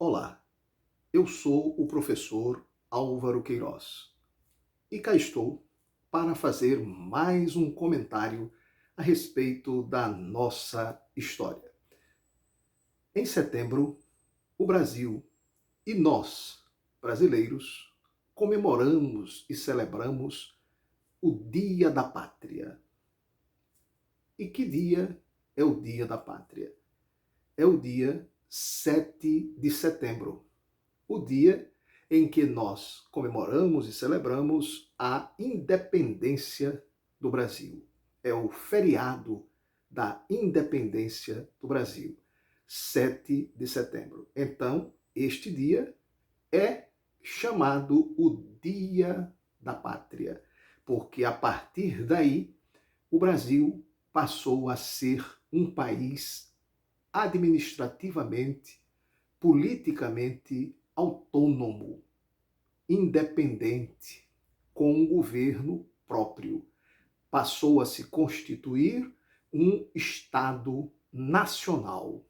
Olá, eu sou o professor Álvaro Queiroz e cá estou para fazer mais um comentário a respeito da nossa história. Em setembro, o Brasil e nós, brasileiros, comemoramos e celebramos o Dia da Pátria. E que dia é o Dia da Pátria? É o dia 7 de setembro. O dia em que nós comemoramos e celebramos a independência do Brasil. É o feriado da independência do Brasil, 7 de setembro. Então, este dia é chamado o Dia da Pátria, porque a partir daí o Brasil passou a ser um país administrativamente, politicamente autônomo, independente, com um governo próprio. Passou a se constituir um Estado nacional,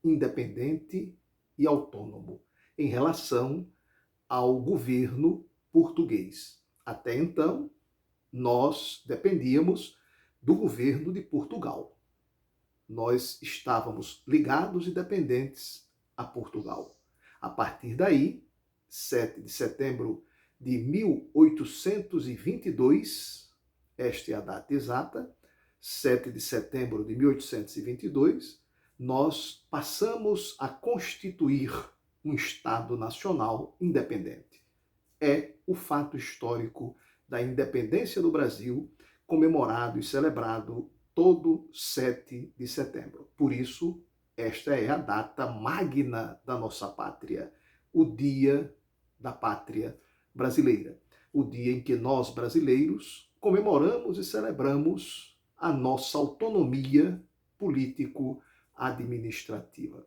independente e autônomo, em relação ao governo português. Até então, nós dependíamos do governo de Portugal. Nós estávamos ligados e dependentes a Portugal. A partir daí, 7 de setembro de 1822, esta é a data exata, 7 de setembro de 1822, nós passamos a constituir um Estado nacional independente. É o fato histórico da independência do Brasil, comemorado e celebrado todo 7 de setembro. Por isso, esta é a data magna da nossa pátria, o Dia da Pátria Brasileira. O dia em que nós, brasileiros, comemoramos e celebramos a nossa autonomia político-administrativa.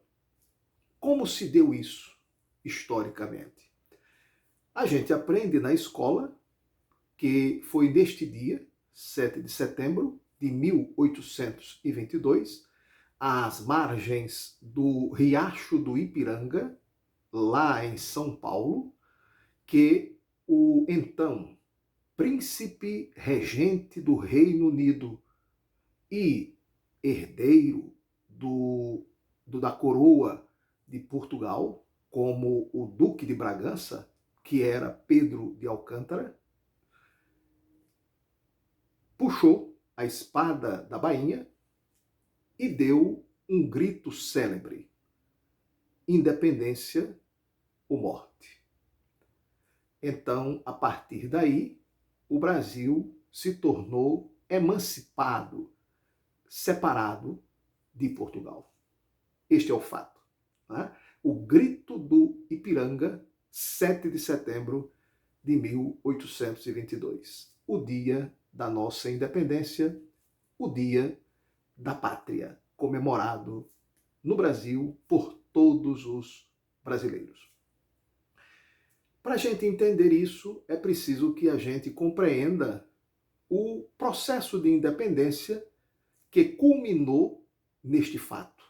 Como se deu isso historicamente? A gente aprende na escola que foi neste dia, 7 de setembro de 1822, às margens do Riacho do Ipiranga, lá em São Paulo, que o então príncipe regente do Reino Unido e herdeiro da coroa de Portugal, como o Duque de Bragança, que era Pedro de Alcântara, puxou a espada da bainha e deu um grito célebre: independência ou morte. Então, a partir daí, o Brasil se tornou emancipado, separado de Portugal. Este é o fato. Né? O grito do Ipiranga, 7 de setembro de 1822. O dia da nossa independência, o dia da pátria, comemorado no Brasil por todos os brasileiros. Para a gente entender isso, é preciso que a gente compreenda o processo de independência que culminou neste fato,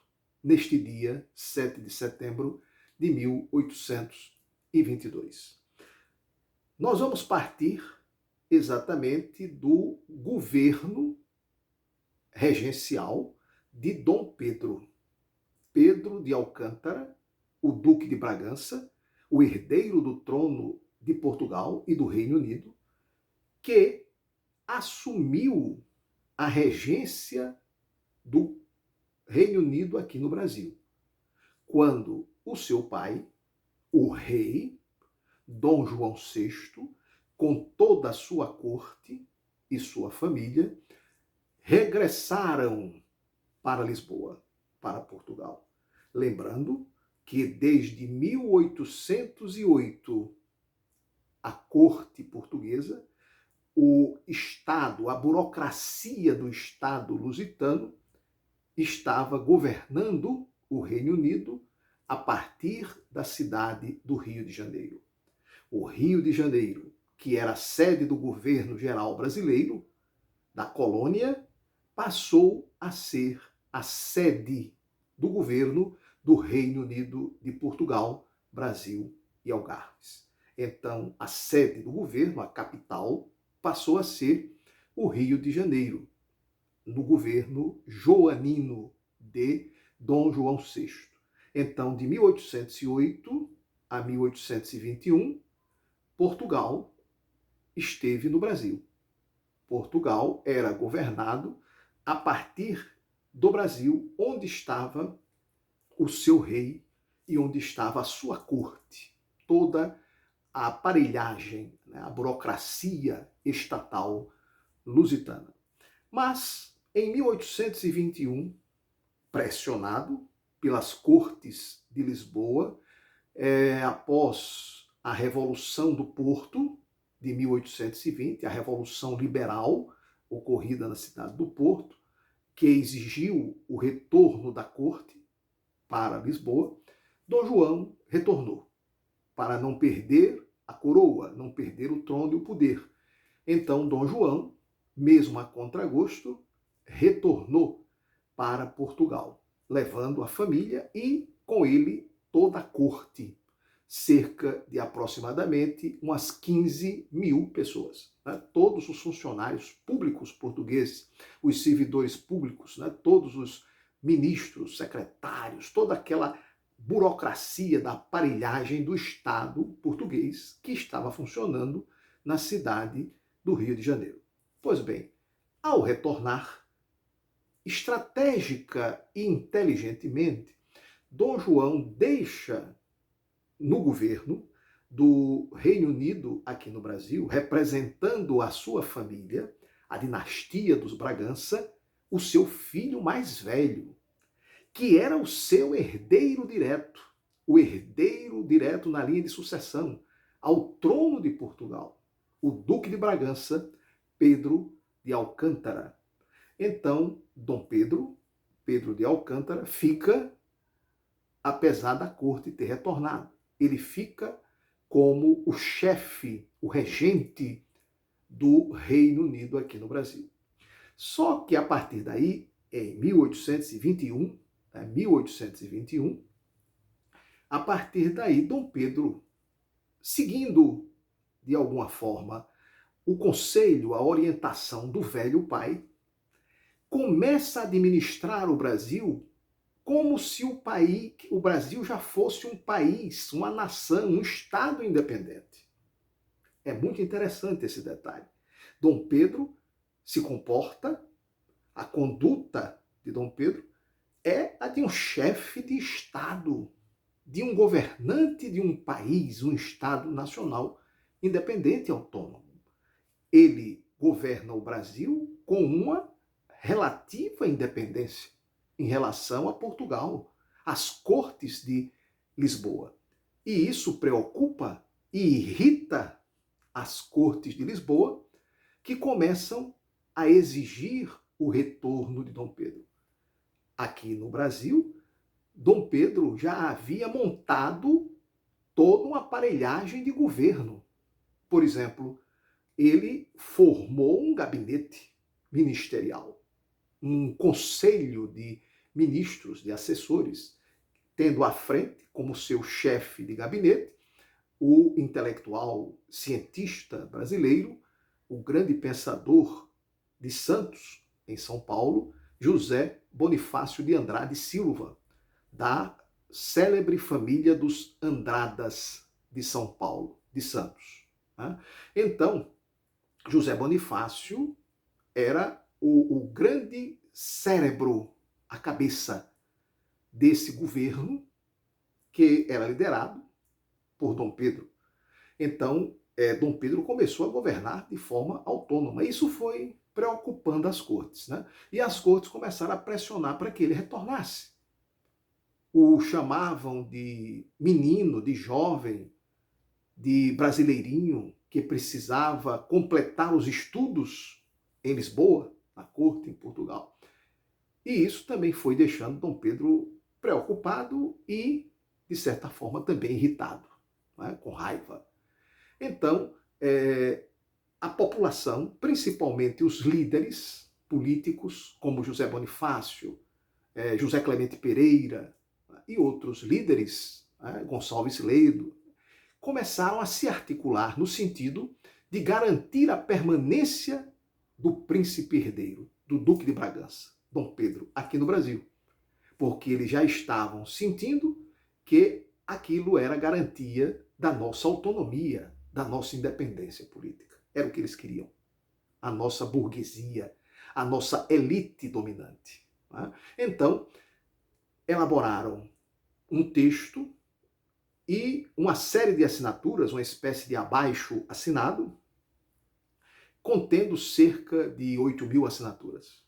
neste dia 7 de setembro de 1822. Nós vamos partir exatamente do governo regencial de Dom Pedro. Pedro de Alcântara, o Duque de Bragança, o herdeiro do trono de Portugal e do Reino Unido, que assumiu a regência do Reino Unido aqui no Brasil, quando o seu pai, o rei Dom João VI, com toda a sua corte e sua família, regressaram para Lisboa, para Portugal. Lembrando que desde 1808, a corte portuguesa, o Estado, a burocracia do Estado lusitano, estava governando o Reino Unido a partir da cidade do Rio de Janeiro. O Rio de Janeiro, que era a sede do governo geral brasileiro, da colônia, passou a ser a sede do governo do Reino Unido de Portugal, Brasil e Algarves. Então, a sede do governo, a capital, passou a ser o Rio de Janeiro, no governo joanino de Dom João VI. Então, de 1808 a 1821, Portugal esteve no Brasil. Portugal era governado a partir do Brasil, onde estava o seu rei e onde estava a sua corte. Toda a aparelhagem, né, a burocracia estatal lusitana. Mas, em 1821, pressionado pelas cortes de Lisboa, após a Revolução do Porto, de 1820, a Revolução Liberal, ocorrida na cidade do Porto, que exigiu o retorno da corte para Lisboa, Dom João retornou, para não perder a coroa, não perder o trono e o poder. Então, Dom João, mesmo a contragosto, retornou para Portugal, levando a família e, com ele, toda a corte, cerca de aproximadamente umas 15 mil pessoas. Né? Todos os funcionários públicos portugueses, os servidores públicos, né? Todos os ministros, secretários, toda aquela burocracia da aparelhagem do Estado português que estava funcionando na cidade do Rio de Janeiro. Pois bem, ao retornar, estratégica e inteligentemente, Dom João deixa no governo do Reino Unido aqui no Brasil, representando a sua família, a dinastia dos Bragança, o seu filho mais velho, que era o seu herdeiro direto, o herdeiro direto na linha de sucessão ao trono de Portugal, o Duque de Bragança, Pedro de Alcântara. Então, Dom Pedro de Alcântara, fica, apesar da corte ter retornado, ele fica como o chefe, o regente do Reino Unido aqui no Brasil. Só que a partir daí, em 1821, a partir daí, Dom Pedro, seguindo de alguma forma o conselho, a orientação do velho pai, começa a administrar o Brasil como se o Brasil já fosse um país, uma nação, um Estado independente. É muito interessante esse detalhe. Dom Pedro se comporta, a conduta de Dom Pedro é a de um chefe de Estado, de um governante de um país, um Estado nacional independente e autônomo. Ele governa o Brasil com uma relativa independência em relação a Portugal, às cortes de Lisboa. E isso preocupa e irrita as cortes de Lisboa, que começam a exigir o retorno de Dom Pedro. Aqui no Brasil, Dom Pedro já havia montado toda uma aparelhagem de governo. Por exemplo, ele formou um gabinete ministerial, um conselho de ministros, de assessores, tendo à frente, como seu chefe de gabinete, o intelectual cientista brasileiro, o grande pensador de Santos, em São Paulo, José Bonifácio de Andrade Silva, da célebre família dos Andradas de São Paulo, de Santos. Então, José Bonifácio era o grande cérebro, a cabeça desse governo, que era liderado por Dom Pedro. Então, Dom Pedro começou a governar de forma autônoma. Isso foi preocupando as cortes, né? E as cortes começaram a pressionar para que ele retornasse. O chamavam de menino, de jovem, de brasileirinho, que precisava completar os estudos em Lisboa, na corte, em Portugal. E isso também foi deixando Dom Pedro preocupado e, de certa forma, também irritado, né? Com raiva. Então, a população, principalmente os líderes políticos, como José Bonifácio, José Clemente Pereira e outros líderes né, Gonçalves Ledo, começaram a se articular no sentido de garantir a permanência do príncipe herdeiro, do Duque de Bragança, Dom Pedro, aqui no Brasil. Porque eles já estavam sentindo que aquilo era garantia da nossa autonomia, da nossa independência política. Era o que eles queriam. A nossa burguesia, a nossa elite dominante. Né? Então, elaboraram um texto e uma série de assinaturas, uma espécie de abaixo assinado, contendo cerca de 8.000 assinaturas.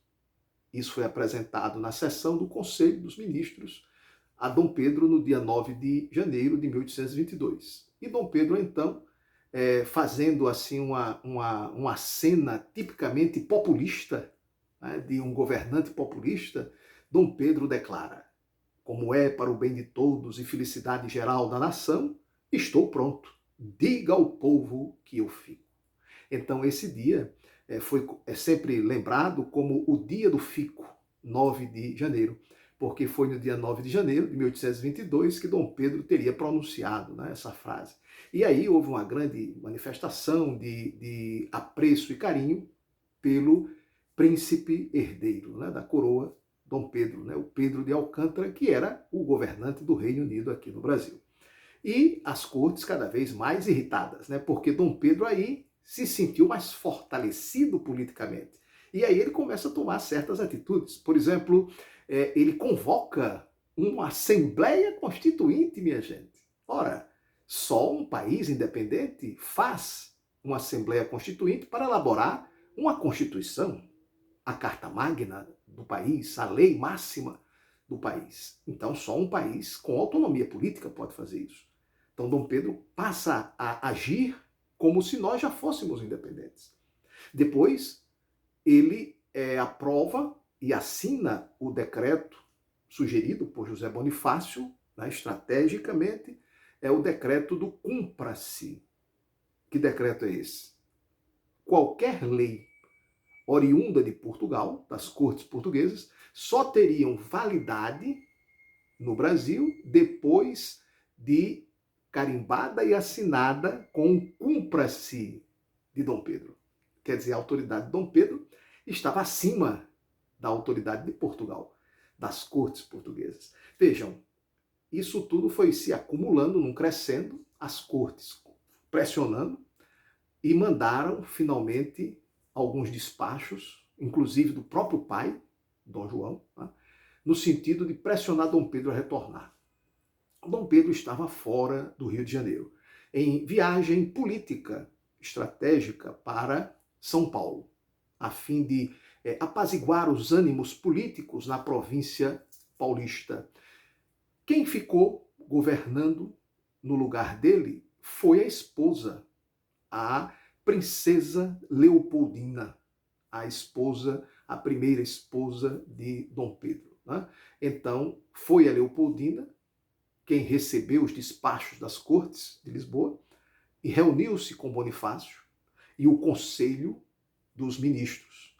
Isso foi apresentado na sessão do Conselho dos Ministros a Dom Pedro no dia 9 de janeiro de 1822. E Dom Pedro, então, fazendo assim uma cena tipicamente populista, né, de um governante populista, Dom Pedro declara: como é para o bem de todos e felicidade geral da nação, estou pronto. Diga ao povo que eu fico. Então, esse dia é sempre lembrado como o dia do fico, 9 de janeiro, porque foi no dia 9 de janeiro de 1822 que Dom Pedro teria pronunciado, né, essa frase. E aí houve uma grande manifestação de apreço e carinho pelo príncipe herdeiro, né, da coroa, Dom Pedro, né, o Pedro de Alcântara, que era o governante do Reino Unido aqui no Brasil. E as cortes cada vez mais irritadas, né, porque Dom Pedro aí se sentiu mais fortalecido politicamente. E aí ele começa a tomar certas atitudes. Por exemplo, ele convoca uma Assembleia Constituinte, minha gente. Ora, só um país independente faz uma Assembleia Constituinte para elaborar uma Constituição, a Carta Magna do país, a lei máxima do país. Então, só um país com autonomia política pode fazer isso. Então, Dom Pedro passa a agir como se nós já fôssemos independentes. Depois, ele aprova e assina o decreto sugerido por José Bonifácio, né, estrategicamente, é o decreto do cumpra-se. Que decreto é esse? Qualquer lei oriunda de Portugal, das cortes portuguesas, só teriam validade no Brasil depois de carimbada e assinada com o cumpra-se de Dom Pedro. Quer dizer, a autoridade de Dom Pedro estava acima da autoridade de Portugal, das cortes portuguesas. Vejam, isso tudo foi se acumulando, num crescendo, as cortes pressionando, e mandaram, finalmente, alguns despachos, inclusive do próprio pai, Dom João, né, no sentido de pressionar Dom Pedro a retornar. Dom Pedro estava fora do Rio de Janeiro, em viagem política estratégica para São Paulo, a fim de apaziguar os ânimos políticos na província paulista. Quem ficou governando no lugar dele foi a esposa, a princesa Leopoldina, a primeira esposa de Dom Pedro. Né? Então, foi a Leopoldina quem recebeu os despachos das cortes de Lisboa e reuniu-se com Bonifácio e o conselho dos ministros.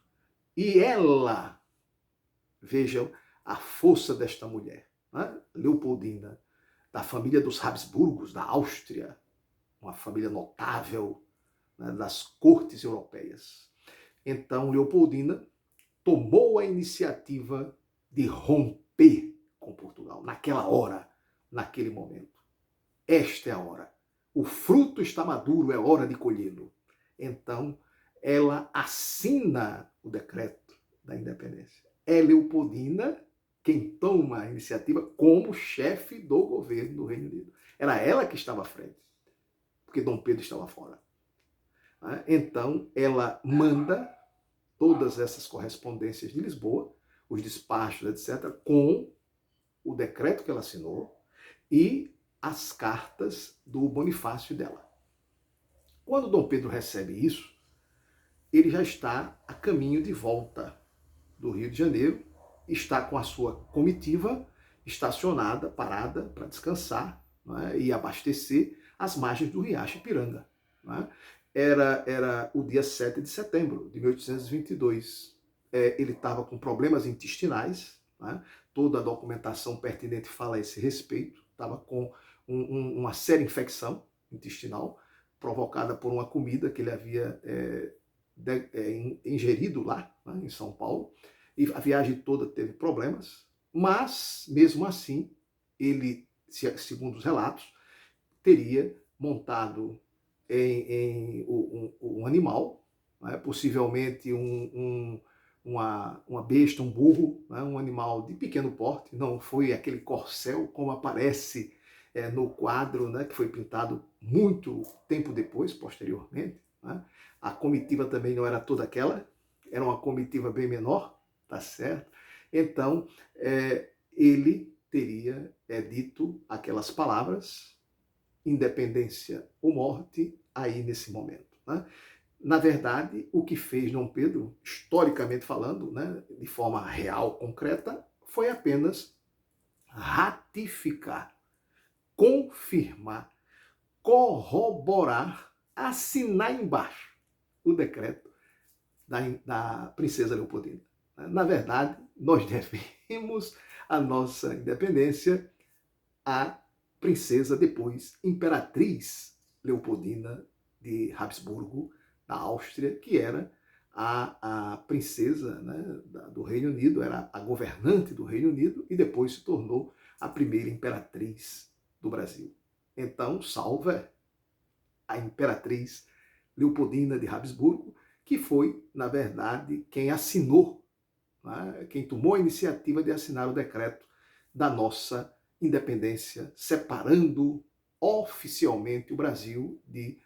E ela, vejam a força desta mulher, né? Leopoldina, da família dos Habsburgos, da Áustria, uma família notável, né, das cortes europeias. Então, Leopoldina tomou a iniciativa de romper com Portugal, naquela hora, naquele momento. Esta é a hora. O fruto está maduro, é hora de colhê-lo. Então, ela assina o decreto da independência. É Leopoldina quem toma a iniciativa como chefe do governo do Reino Unido. Era ela que estava à frente, porque Dom Pedro estava fora. Então, ela manda todas essas correspondências de Lisboa, os despachos, etc., com o decreto que ela assinou e as cartas do Bonifácio dela. Quando Dom Pedro recebe isso, ele já está a caminho de volta do Rio de Janeiro, está com a sua comitiva estacionada, parada para descansar, né, e abastecer as margens do Riacho Ipiranga. Né? Era o dia 7 de setembro de 1822. Ele estava com problemas intestinais, né? Toda a documentação pertinente fala a esse respeito. estava com uma séria infecção intestinal provocada por uma comida que ele havia ingerido lá, né, em São Paulo, e a viagem toda teve problemas, mas, mesmo assim, ele, segundo os relatos, teria montado em um animal, né, possivelmente uma besta, um burro, né, um animal de pequeno porte, não foi aquele corcel como aparece no quadro, né, que foi pintado muito tempo depois, posteriormente. Né. A comitiva também não era toda aquela, era uma comitiva bem menor, tá certo? Então, ele teria dito aquelas palavras, independência ou morte, aí nesse momento. Né? Na verdade, o que fez Dom Pedro, historicamente falando, né, de forma real, concreta, foi apenas ratificar, confirmar, corroborar, assinar embaixo o decreto da princesa Leopoldina. Na verdade, nós devemos a nossa independência à princesa, depois imperatriz Leopoldina de Habsburgo, da Áustria, que era a princesa, né, do Reino Unido, era a governante do Reino Unido e depois se tornou a primeira imperatriz do Brasil. Então, salve a imperatriz Leopoldina de Habsburgo, que foi, na verdade, quem assinou, né, quem tomou a iniciativa de assinar o decreto da nossa independência, separando oficialmente o Brasil de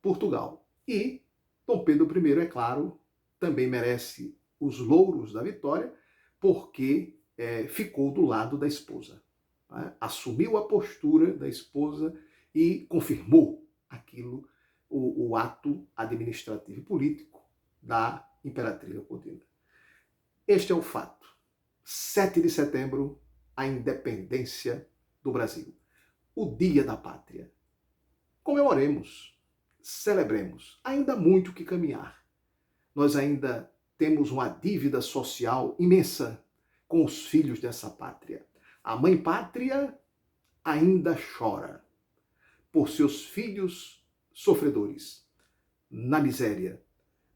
Portugal. E Dom Pedro I, é claro, também merece os louros da vitória, porque ficou do lado da esposa. Né? Assumiu a postura da esposa e confirmou aquilo, o ato administrativo e político da Imperatriz Leopoldina. Este é o fato. 7 de setembro, a independência do Brasil. O Dia da Pátria. Comemoremos, celebremos. Ainda há muito que caminhar. Nós ainda temos uma dívida social imensa com os filhos dessa pátria. A mãe pátria ainda chora por seus filhos sofredores, na miséria,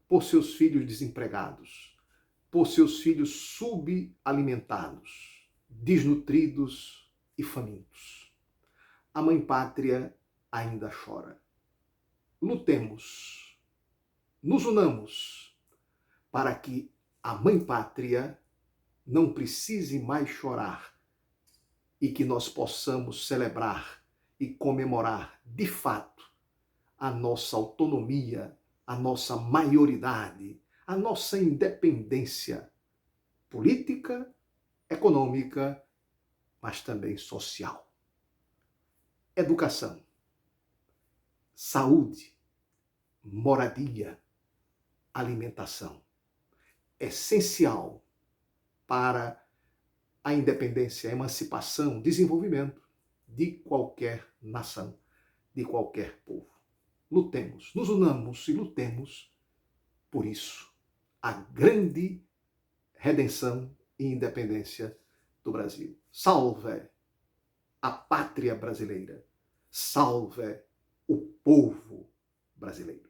por seus filhos desempregados, por seus filhos subalimentados, desnutridos e famintos. A mãe pátria ainda chora. Lutemos, nos unamos para que a mãe pátria não precise mais chorar e que nós possamos celebrar e comemorar de fato a nossa autonomia, a nossa maioridade, a nossa independência política, econômica, mas também social. Educação, saúde, moradia, alimentação. Essencial para a independência, a emancipação, desenvolvimento de qualquer nação, de qualquer povo. Lutemos, nos unamos e lutemos por isso. A grande redenção e independência do Brasil. Salve a pátria brasileira. Salve o povo brasileiro.